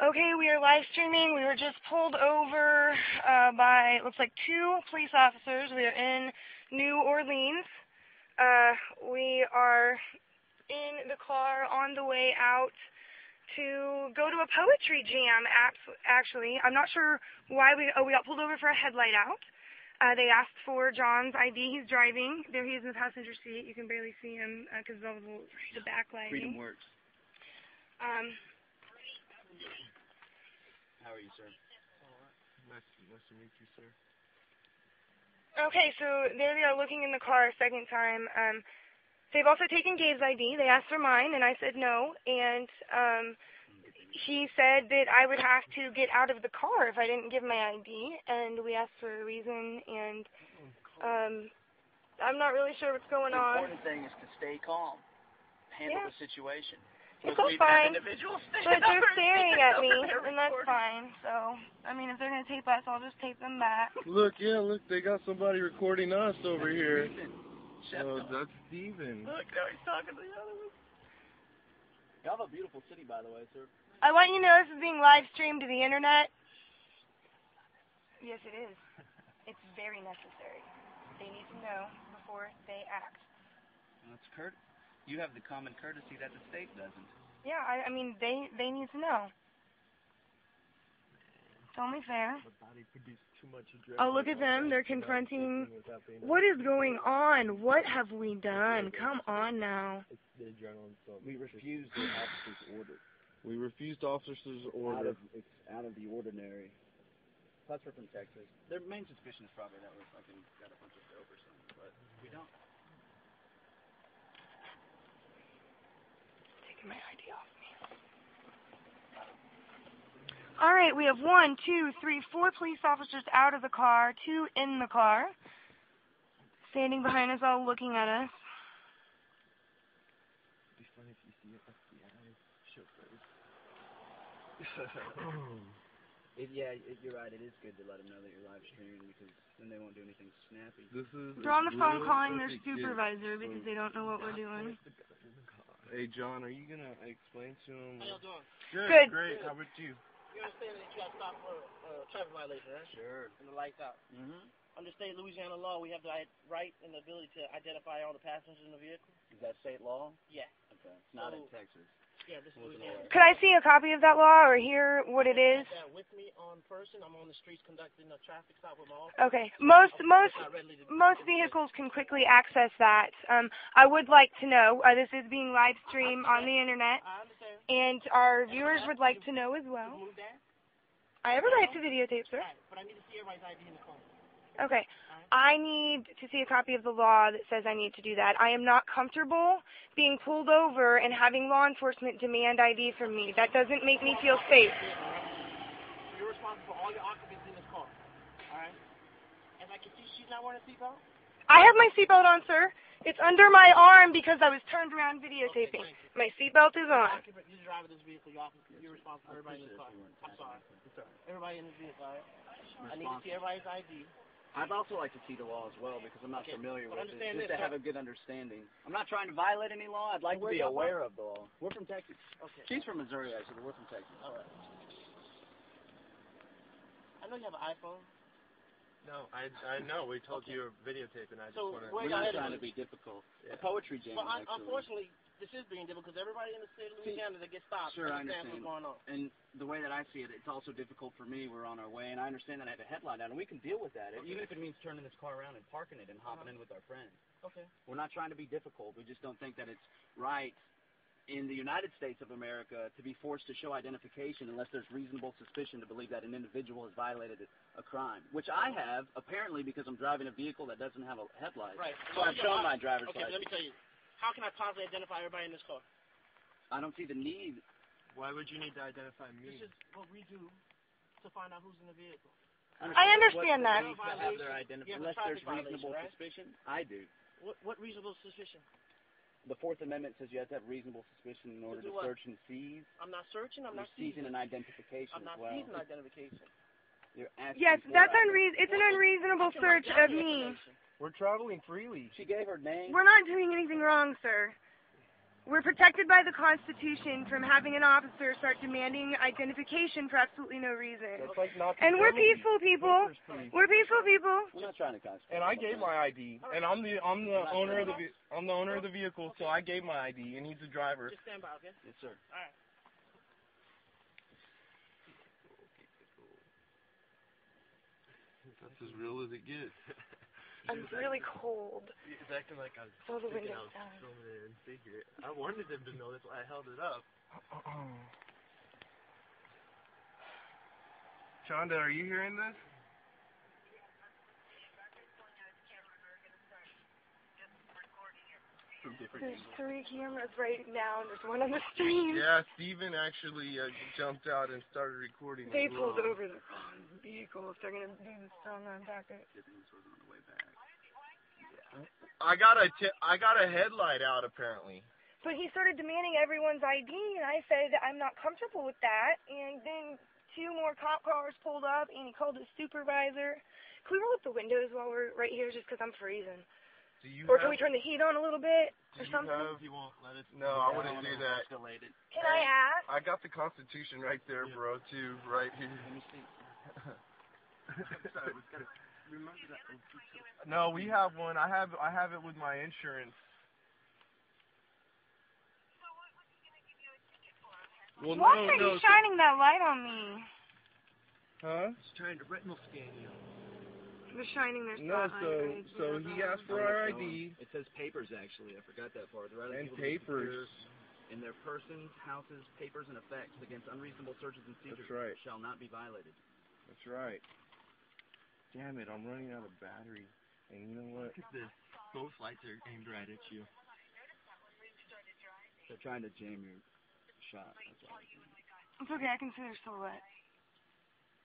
Okay, we are live streaming. We were just pulled over by, looks like 2 police officers. We are in New Orleans. We are in the car on the way out to go to a poetry jam, actually. I'm not sure why we got pulled over for a headlight out. They asked for John's ID. He's driving. There he is in the passenger seat. You can barely see him because of the backlighting. Freedom works. How are you, sir? Nice to meet you, sir. Okay, so there they are looking in the car a second time. They've also taken Gabe's ID. They asked for mine, and I said no. And he said that I would have to get out of the car if I didn't give my ID. And we asked for a reason, and I'm not really sure what's going on. The important thing is to stay calm, handle the situation. It's all fine, but they're staring at me, and that's fine. So, I mean, if they're going to tape us, I'll just tape them back. Look, they got somebody recording us over here. Oh, that's Steven. Look, now he's talking to the other one. You have a beautiful city, by the way, sir. I want you to know this is being live streamed to the internet. Yes, it is. It's very necessary. They need to know before they act. That's Kurt. You have the common courtesy that the state doesn't. Yeah, I mean, they need to know. It's only fair. Oh, look at them. They're confronting. What is going on? What have we done? Come on now. We refused the officer's order. We refused officer's order. It's out of the ordinary. Plus, we're from Texas. Their main suspicion is probably that we're fucking got a bunch of dope or something, but we don't. My ID off me. All right, we have 1, 2, 3, 4 police officers out of the car, 2 in the car, standing behind us, all looking at us. It'd be funny if you see an FBI chauffeur. You're right. It is good to let them know that you're live streaming because then they won't do anything snappy. They're on the phone calling their supervisor because they don't know what we're doing. Hey, John, are you going to explain to him? How y'all doing? Good. Great. How about you? You understand that you got stopped for traffic violation, right? Sure. And the lights out. Mm-hmm. Under state Louisiana law, we have the right and the ability to identify all the passengers in the vehicle. Is that state law? Yeah. Okay. It's not in Texas. Yeah, this is Louisiana. Could I see a copy of that law or hear what it is? I have that with me on person. I'm on the streets conducting a traffic stop with my officer. Okay. Most vehicles can quickly access that. I would like to know, this is being live streamed on the internet, I understand. and our viewers would like to know as well. Move that. I have a right to videotape, sir. Right, but I need to see everybody's ID in the car. Okay. I need to see a copy of the law that says I need to do that. I am not comfortable being pulled over and having law enforcement demand ID from me. That doesn't make me feel safe. You're responsible for all your occupants in this car. All right? As I can see, she's not wearing a seatbelt? I have my seatbelt on, sir. It's under my arm because I was turned around videotaping. Okay, my seatbelt is on. You're the driver of this vehicle. You're responsible for everybody in this car. I'm sorry. Everybody in this vehicle, all right? I need to see everybody's ID. I'd also like to see the law as well because I'm not familiar with it, just this, to have a good understanding. I'm not trying to violate any law. I'd like to be aware of the law. We're from Texas. Okay. She's from Missouri, actually. We're from Texas. All right. I know you have an iPhone. No, I know. We told you you were videotaping. I just want to... We're not trying to be difficult. Yeah. A poetry jam, well, actually. Unfortunately, this is being difficult because everybody in the state of Louisiana that gets stopped understands what's going on. And the way that I see it, it's also difficult for me. We're on our way, and I understand that I have a headline down, and we can deal with that, even if it means turning this car around and parking it and hopping in with our friends. Okay. We're not trying to be difficult. We just don't think that it's right in the United States of America to be forced to show identification unless there's reasonable suspicion to believe that an individual has violated a crime, which I have, apparently, because I'm driving a vehicle that doesn't have a headlight. Right. So I've shown my driver's license. Okay, let me tell you. How can I possibly identify everybody in this car? I don't see the need. Why would you need to identify me? This is what we do to find out who's in the vehicle. I understand that. Have their unless there's reasonable suspicion, I do. What reasonable suspicion? The Fourth Amendment says you have to have reasonable suspicion in order to search and seize. I'm not searching. I'm not seizing an identification. I'm not seizing identification. You're asking yes, that's it's an unreasonable search of me. We're traveling freely. She gave her name. We're not doing anything wrong, sir. We're protected by the Constitution from having an officer start demanding identification for absolutely no reason. That's like not. And we're peaceful people. We're peaceful people. We're not trying to conspire. And I gave my ID, and I'm the owner of the vehicle, so I gave my ID, and he's the driver. Just stand by, okay? Yes, sir. All right. That's as real as it gets. I'm really cold. He's acting like I was All the thinking I windows was down. over there in secret. I wanted him to know, that's why I held it up. Shonda, are you hearing this? There's 3 cameras right now, and there's one on the stream. Yeah, Steven actually jumped out and started recording. They as well. pulled over the wrong vehicle if they're going to do this on that packet. I got a headlight out apparently. But he started demanding everyone's ID, and I said I'm not comfortable with that. And then 2 more cop cars pulled up, and he called his supervisor. Can we roll up the windows while we're right here, just because I'm freezing? Or can we turn the heat on a little bit, or something? He won't let us. No, I wouldn't do that. Can I ask? I got the Constitution right there, bro. Too, right here. Let me see. No, we have one. I have it with my insurance. Well, Why are you shining that light on me? Huh? He's trying to retinal scan you. They're shining their No, spotlight. so he asked for our ID. It says papers, actually. I forgot that part. The right of And people to be papers. secure in their persons, houses, papers, and effects against unreasonable searches and seizures That's right. shall not be violated. That's right. Damn it, I'm running out of battery. And you know what? Look at this. Both lights are aimed right at you. They're trying to jam your shot. That's all. It's okay, I can see their silhouette.